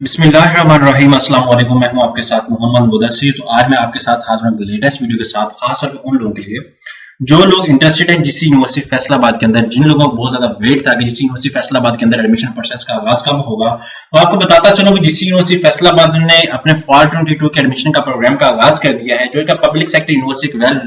बिस्मिल्लाहिर्रहमानिर्रहीम अस्सलाम वालेकुम। मैं हूं आपके साथ मोहम्मद मुदस्सिर। तो आज मैं आपके साथ हाजिर हूं लेटेस्ट वीडियो के साथ, खास तौर पे उन लोगों के लिए जो लोग इंटरेस्टेड हैं जीसी यूनिवर्सिटी फैसलाबाद के अंदर, जिन लोगों को बहुत ज्यादा वेट था कि जीसी यूनिवर्सिटी फैसलाबाद के अंदर एडमिशन प्रोसेस का आगाज कब होगा। तो आपको बताता चलूं कि जीसी यूनिवर्सिटी फैसलाबाद ने अपने फॉल 22 के एडमिशन का प्रोग्राम का आगाज कर दिया है, जो एक public sector university well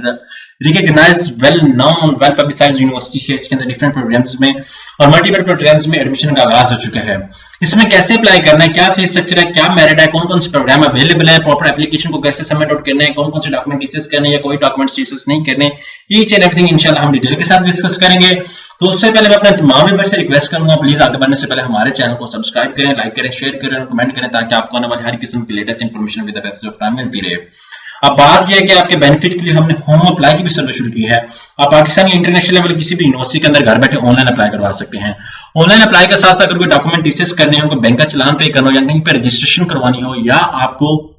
recognised, well known, well publicised university है। इसके अंदर डिफरेंट प्रोग्राम्स में और मल्टीपल प्रोग्राम्स में एडमिशन का आगाज हो चुका है। इसमें कैसे अप्लाई करना है, क्या फीस स्ट्रक्चर है, क्या मेरिट है, कौन कौन से प्रोग्राम अवेलेबल है, प्रॉपर एप्लीकेशन को कैसे सबमिट आउट करना है, कौन कौन से डॉक्यूमेंट टीसीएस करने या कोई डॉक्यूमेंट टीसीएस नहीं करने, ईच एंड एवरीथिंग इंशाल्लाह हम डिटेल के साथ डिस्कस करेंगे। तो उससे पहले मैं अपने तमाम व्यूअर्स से रिक्वेस्ट करूंगा, प्लीज आगे बढ़ने से पहले हमारे चैनल को सब्सक्राइब करें, लाइक करें, शेयर करें और कमेंट करें, ताकि आपको आने वाली हर किस्म की latest information with the best of time मिलती रहे। अब बात यह है कि आपके बेनिफिट के लिए हमने होम अप्लाई की भी सर्विस शुरू की है। आप पाकिस्तान या इंटरनेशनल लेवल किसी भी यूनिवर्सिटी के अंदर घर बैठे ऑनलाइन अप्लाई करवा सकते हैं। ऑनलाइन अप्लाई के साथ अगर कोई डॉक्यूमेंट टीसीएस करने हो, कोई बैंक का चलान पे करना हो, या कहीं पे रजिस्ट्रेशन करवानी हो, या आपको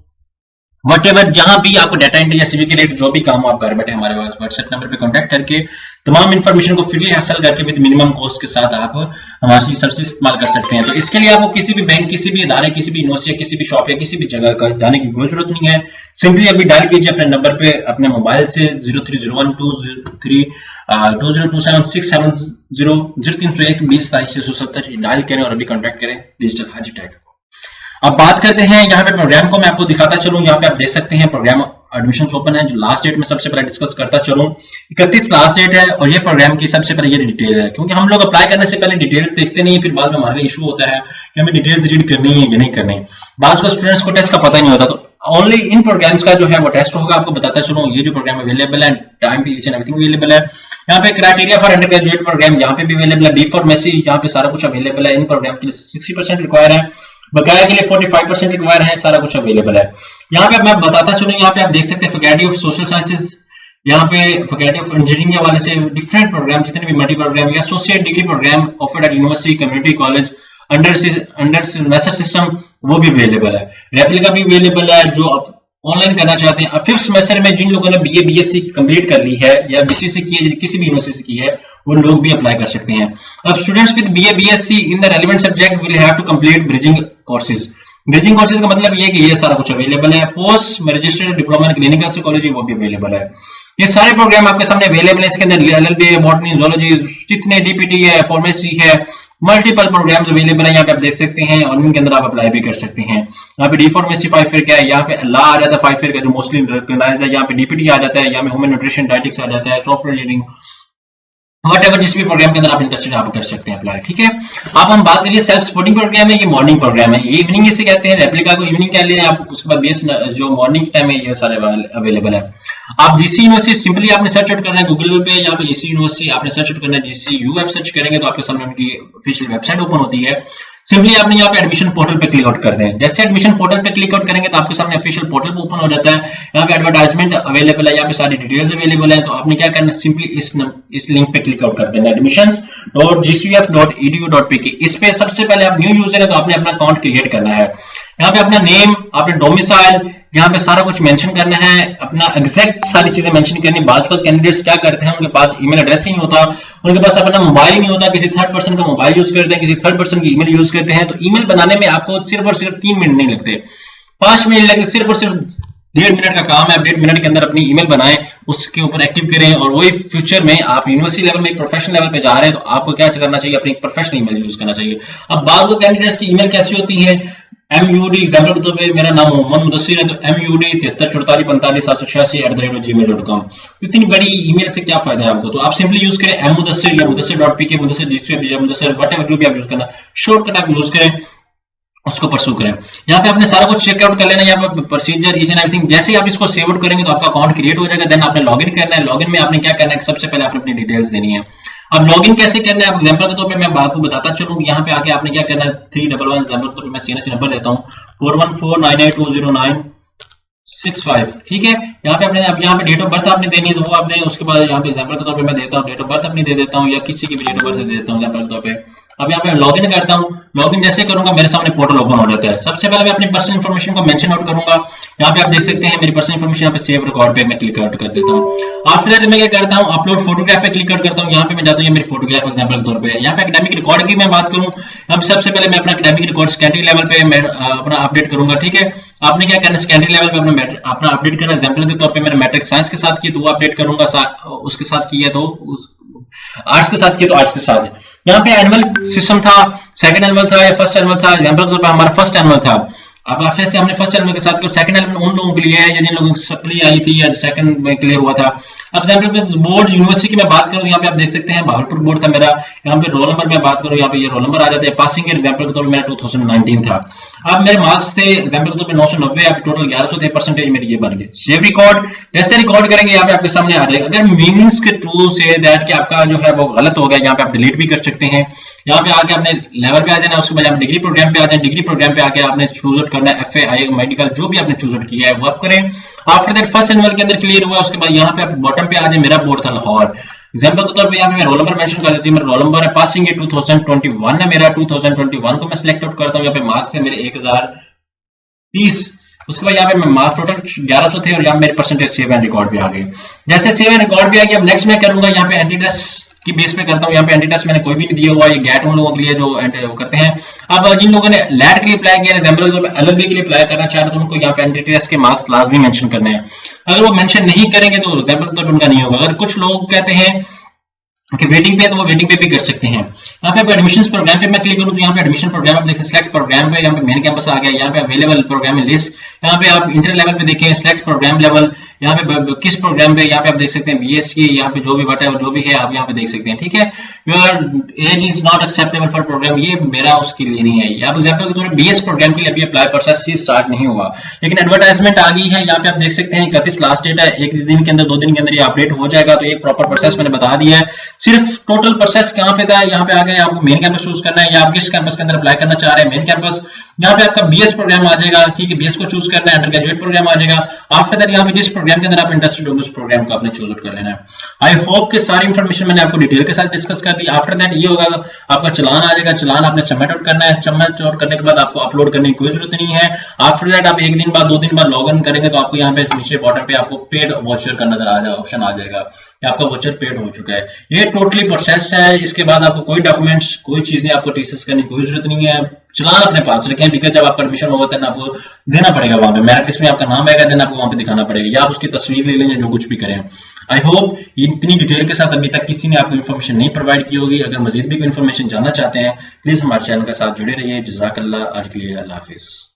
वटेवर जहां भी आपको डाटा एंट्री या सीवी के लिए जो भी काम हो, आप घर बैठे हमारे व्हाट्सएप नंबर पे कांटेक्ट करके तमाम इन्फॉर्मेशन को फ्रीली हासिल करके विद मिनिमम कॉस्ट के साथ आप हमारी सर्विस इस्तेमाल कर सकते हैं। तो इसके लिए आपको किसी भी बैंक, किसी भी इदारे, किसी भी यूनिवर्सिटी, किसी भी शॉप या किसी भी जगह का जाने की कोई जरूरत नहीं है। सिंपली अभी डायल कीजिए अपने नंबर पे, अपने मोबाइल से 03012320670670 डायल करें और अभी कॉन्टेक्ट करें डिजिटल हाजी टैग को। अब बात करते हैं यहाँ पे प्रोग्राम को, मैं आपको दिखाता चलूं। यहाँ पे आप देख सकते हैं प्रोग्राम एडमिशन ओपन है। जो लास्ट डेट में सबसे पहले डिस्कस करता चलूं, 31 लास्ट डेट है और ये प्रोग्राम की सबसे पहले ये डिटेल है, क्योंकि हम लोग अप्लाई करने से पहले डिटेल्स देखते नहीं, फिर बाद में हमारे इशू होता है कि हमें डिटेल्स रीड करनी है या नहीं करनी। बाद में स्टूडेंट्स को टेस्ट का पता ही नहीं होता। तो ओनली इन प्रोग्राम्स का जो है वो टेस्ट होगा। आपको बताता चलूं ये जो प्रोग्राम अवेलेबल है, टाइम भी ईच एंड एवरीथिंग अवेलेबल है। यहाँ पे criteria for undergraduate programme यहाँ पे भी अवेलेबल है। डी फार्मेसी यहाँ पे सारा कुछ अवेलेबल है। इन प्रोग्राम के लिए 60% रिक्वायर है, बकाया के लिए 45% रिक्वायर है, सारा कुछ अवेलेबल है। यहाँ पे मैं बताता चलूं, यहाँ पे आप देख सकते हैं फैकल्टी ऑफ सोशल साइंसेज, यहाँ पे फैकल्टी ऑफ इंजीनियरिंग के हवाले से डिफरेंट प्रोग्राम, जितने भी मल्टी प्रोग्राम या associate degree programme offered at university, community college under semester system, वो भी अवेलेबल है। रेप्लिका भी अवेलेबल है जो आप ऑनलाइन करना चाहते हैं। अब 5th सेमेस्टर में जिन लोगों ने बीए बीएससी कंप्लीट कर ली है या बीसीसी की है, किसी भी यूनिवर्सिटी की है, वो लोग भी अप्लाई कर सकते हैं। अब students with BA BSc in the relevant subject will have to complete bridging courses. Bridging courses का मतलब ये कि ये सारा कुछ अवेलेबल है। Post registered diploma in clinical psychology वो भी अवेलेबल है। ये सारे प्रोग्राम आपके सामने अवेलेबल है। इसके अंदर एलएलबी, बॉटनी, ज़ूलॉजी, जितने डीपीटी है, फार्मेसी है, मल्टीपल प्रोग्राम्स अवेलेबल है। यहाँ पे आप देख सकते हैं और इनके अंदर आप अप्लाई भी कर सकते हैं। यहाँ पे डी फार्मेसी 5 ईयर का है, यहाँ पे लॉ आ जाता है 5 ईयर का जो मोस्टली रिकॉग्नाइज्ड है। यहाँ पे डीपीटी आ जाता है, यहाँ पे ह्यूमन न्यूट्रिशन डाइटिक्स आ जाता है, सॉफ्टवेयर इंजीनियरिंग, व्हाटएवर जिस भी प्रोग्राम के अंदर आप इंटरेस्टेड आप कर सकते हैं अप्लाई। ठीक है, अब हम बात करिए सेल्फ सपोर्टिंग प्रोग्राम है। ये मॉर्निंग प्रोग्राम है, ये इवनिंग इसे कहते हैं। रेप्लिका को इवनिंग कह लिए आप, उसके बाद बेस जो मॉर्निंग टाइम है ये सारे अवेलेबल है। आप जीसी यूनिवर्सिटी सिंपली आपने सर्च आउट करना है गूगल पे, यहाँ पे जीसी यूनिवर्सिटी आपने सर्च आउट करना है, जीसी यूएफ सर्च करेंगे तो आपके सामने उनकी ऑफिशियल वेबसाइट ओपन होती है। सिंपली आपने यहाँ पे एडमिशन पोर्टल पे क्लिक आउट कर दें। जैसे एडमिशन पोर्टल पे क्लिक आउट करेंगे तो आपके सामने ऑफिशियल पोर्टल ओपन हो जाता है। यहाँ पे एडवर्टाइजमेंट अवेलेबल है, यहाँ पे सारी डिटेल्स अवेलेबल है। तो आपने क्या करना है, सिंपली इस लिंक पे क्लिक आउट कर देना, admissions.gcuf.edu.pk। इस पे सबसे पहले आप न्यू यूजर है तो आपने अपना अकाउंट क्रिएट करना है। यहाँ पे अपना नेम, अपने डोमिसाइल, यहाँ पे सारा कुछ मेंशन करना है, अपना एग्जैक्ट सारी चीजें मेंशन करनी। बात कैंडिडेट्स क्या करते हैं, उनके पास ईमेल एड्रेस ही नहीं होता, उनके पास अपना मोबाइल नहीं होता, किसी थर्ड पर्सन का मोबाइल यूज करते हैं, किसी थर्ड पर्सन की ईमेल यूज करते हैं। तो ईमेल बनाने में आपको सिर्फ और सिर्फ 3 मिनट नहीं लगते, 5 मिनट लगते, सिर्फ और सिर्फ 1.5 मिनट का काम है। आप 1.5 मिनट के अंदर अपनी ईमेल बनाएं, उसके ऊपर एक्टिव करें, और वही फ्यूचर में आप यूनिवर्सिटी लेवल में एक प्रोफेशनल लेवल पे जा रहे हैं तो आपको क्या करना चाहिए, अपनी प्रोफेशनल ईमेल यूज करना चाहिए। अब बात कैंडिडेट्स की ईमेल कैसी होती है, MUD एग्जाम्पल के तौर पे मेरा नाम मोहम्मद मुदस्सिर है तो MUD 7344458786@gmail.com। तो इतनी बड़ी ईमेल से क्या फायदा है आपको, तो आप सिंपली यूज करें मुदस्सिर या मुदस्सिर.pk, मुदस्सिर व्हाटएवर जो भी आप यूज करना, शॉर्टकट आप यूज करें, उसको परसू करें। यहाँ पे आपने सारा कुछ चेकआउट कर लेना, यहाँ पे प्रोसीजर ईच एंड एवरीथिंग। जैसे ही आप इसको सेव आउट करेंगे तो आपका अकाउंट क्रिएट हो जाएगा। देन आपने लॉगिन करना है। लॉगिन में आपने क्या करना है, सबसे पहले आपने अपनी डिटेल्स देनी है। अब लॉगिन कैसे करना है, आप एग्जांपल के तौर पे मैं आपको बताता चलूं। यहाँ पे आके आपने क्या करना है, 311 एग्जांपल के तौर पे मैं सीएनसी नंबर देता हूँ 4149820965। ठीक है, यहाँ पे आपने यहाँ पे डेट ऑफ बर्थ आपने देनी है तो वो आप दें। उसके बाद यहाँ पे एग्जांपल के तौर पे मैं देता हूँ डेट ऑफ बर्थ अपनी दे देता हूँ, या किसी की भी डेट ऑफ बर्थ दे देता हूँ एग्जांपल के तौर पे अब यहाँ पे लॉगिन करता हूँ, लॉगिन जैसे करूंगा मेरे सामने पोर्टल ओपन हो जाता है। सबसे पहले मैं अपनी पर्सनल इन्फॉर्मेशन को मेंशन आउट करूंगा। यहाँ पे आप देख सकते हैं मेरी पर्सनल इन्फॉर्मेशन, यहाँ पे सेव रिकॉर्ड पे मैं क्लिक आउट कर देता हूँ। आफ्टर दैट मैं क्या करता हूँ, अपलोड फोटोग्राफ पे क्लिक आउट करता हूँ। यहाँ पे मैं जाता हूँ, ये मेरी फोटोग्राफ एग्जांपल के तौर पे। यहाँ पे एकेडमिक रिकॉर्ड की मैं बात करूँ, यहाँ पे सबसे पहले मैं अपना एकेडमिक रिकॉर्ड सेकेंडरी लेवल पे मैं अपना अपडेट करूंगा, ठीक है। आपने क्या करना है, सेकेंडरी लेवल पे अपना अपडेट करना। एग्जांपल के तौर पे मैंने मैट्रिक साइंस के साथ की तो वो अपडेट करूंगा, उसके साथ की है तो आर्ट्स के साथ की तो आर्ट्स के साथ है। यहाँ पे एनुअल सिस्टम था, सेकंड एनुअल था या फर्स्ट एनुअल था। एग्जांपल के तौर पे हमारा फर्स्ट एनुअल था। अब ऐसे से हमने फर्स्ट एनुअल के साथ किया, सेकंड एनुअल उन लोगों के लिए है जिन लोगों की सप्ली आई थी या सेकंड में क्लियर हुआ था। अब एग्जांपल पे बोर्ड यूनिवर्सिटी की मैं बात करूं, यहाँ पे आप देख सकते हैं भागलपुर बोर्ड था मेरा। यहाँ पे रोल नंबर में बात करूं, यहाँ पे ये रोल नंबर आ जाता है। पासिंग ईयर एग्जांपल के तौर पे मेरा 2019 था। अब मेरे मार्क्स थे एग्जांपल के तौर पे 990, अब टोटल 1100 थे, परसेंटेज मेरी ये बन गई। सेव रिकॉर्ड जैसे रिकॉर्ड करेंगे यहाँ पे आपके सामने आ जाएगा। अगर मीनिंग्स के टू से दैट कि आपका जो है वो गलत हो गया, यहाँ पे आप डिलीट भी कर सकते हैं। यहाँ पे आके आपने लेवल पे आ जाना, उसके बाद आप डिग्री प्रोग्राम पे आ जाए। डिग्री प्रोग्राम पे आके आपने चूज आउट करना है FA मेडिकल, जो भी आपने चूज आउट किया है वो आप करें। आफ्टर दैट फर्स्ट एनुअल के अंदर क्लियर हुआ, उसके बाद यहाँ पे आप बॉटम पे आ जाए, मेरा बोर्ड था लाहौर। एग्जांपल के तौर पे यहाँ पे मैं रोल नंबर मेंशन कर देती हूँ, मेरा रोल नंबर है, पासिंग है 2021 है मेरा। 2021 को मैं सिलेक्ट आउट करता हूँ। यहाँ पे मार्क्स है मेरे 1030। उसके बाद यहाँ पे मैं मार्क्स टोटल 1100 थे और यहाँ मेरे परसेंटेज सेव एंड रिकॉर्ड पे आ गए। जैसे सेव एंड रिकॉर्ड पे आ गया, अब नेक्स्ट मैं करूंगा यहाँ पे एंटी टेस्ट की बेस पे करता हूँ। यहाँ पे एंटी टेस्ट मैंने कोई भी नहीं दिया हुआ, ये गेट उन लोगों के लिए जो करते हैं। अब जिन लोगों ने लैट के लिए अप्लाई किया, एग्जांपल के तौर पे LLB के लिए अप्लाई करना चाह रहे तो उनको यहाँ पे एंटी टेस्ट के मार्क्स लाजमी मेंशन करने हैं। अगर वो मेंशन नहीं करेंगे तो एग्जांपल के तौर पे उनका नहीं होगा। अगर कुछ लोग कहते हैं कि वेटिंग पे, तो वो वेटिंग पे भी कर सकते हैं। यहाँ पे एडमिशंस प्रोग्राम पे मैं क्लिक करूँ तो यहाँ पे एडमिशन प्रोग्राम आप देख सकते हैं, सिलेक्ट प्रोग्राम पे यहाँ पे मेन कैंपस आ गया। यहाँ पे अवेलेबल प्रोग्राम लिस्ट, यहाँ पे आप इंटर लेवल पे देखें, सिलेक्ट प्रोग्राम लेवल, यहाँ पे किस प्रोग्राम पे, यहाँ पे आप देख सकते हैं BSc, यहाँ पे जो भी बटा है जो भी है आप यहाँ पे देख सकते हैं, ठीक है। Your age is not acceptable for programme, ये मेरा उसके लिए नहीं है। आप एग्जाम्पल के तौर पर BS प्रोग्राम के लिए अभी अप्लाई प्रोसेस स्टार्ट नहीं हुआ, लेकिन एडवर्टाइजमेंट आ गई है। यहाँ पे आप देख सकते हैं 31 लास्ट डेट है, एक दिन के अंदर 2 दिन के अंदर ये अपडेट हो जाएगा। तो एक प्रॉपर प्रोसेस मैंने बता दिया है। सिर्फ टोटल प्रोसेस कहाँ पे था, यहाँ पे आ गया, आपको मेन कैंपस चूज करना है या आप किस कैंपस के अंदर अप्लाई करना चाह रहे हैं। मेन कैंपस, यहाँ पे आपका BS प्रोग्राम आ जाएगा, ठीक है, BS को चूज करना है। अंडर ग्रेजुएट प्रोग्राम आ जाएगा। आफ्टर दैट यहाँ पे जिस प्रोग्राम के अंदर आप इंटरेस्टेड हो उस प्रोग्राम को आपने चूज आउट कर लेना है। आई होप कि सारी इन्फॉर्मेशन मैंने आपको डिटेल के साथ डिस्कस कर दी। आफ्टर दैट ये होगा, आपका चलान आ जाएगा, चलान आपने सबमिट आउट करना है। सबमिट आउट करने के बाद आपको अपलोड करने की कोई जरूरत नहीं है। आफ्टर दैट आप 1 दिन बाद 2 दिन बाद लॉग इन करेंगे तो आपको यहाँ पे नीचे बॉटम पे आपको पेड वॉचर का नजर आ जाएगा, ऑप्शन आ जाएगा कि आपका वॉचर पेड हो चुका है। ये टोटली प्रोसेस है। इसके बाद आपको कोई डॉक्यूमेंट्स, कोई चीजें आपको टीसीएस करने की कोई जरूरत नहीं है। चलान अपने पास रखें, बिकॉज जब आपका एडमिशन होगा तो आपको देना पड़ेगा, वहां पे मेरिट लिस्ट में आपका नाम आएगा, देन आपको वहां पे दिखाना पड़ेगा, या आप उसकी तस्वीर ले लें या जो कुछ भी करें। आई होप इतनी डिटेल के साथ अभी तक किसी ने आपको इन्फॉर्मेशन नहीं प्रोवाइड की होगी। अगर मजीद भी कोई इन्फॉर्मेशन जानना चाहते हैं प्लीज हमारे चैनल के साथ जुड़े रहिए। जज़ाकल्लाह। आज के लिए अल्लाह हाफिज।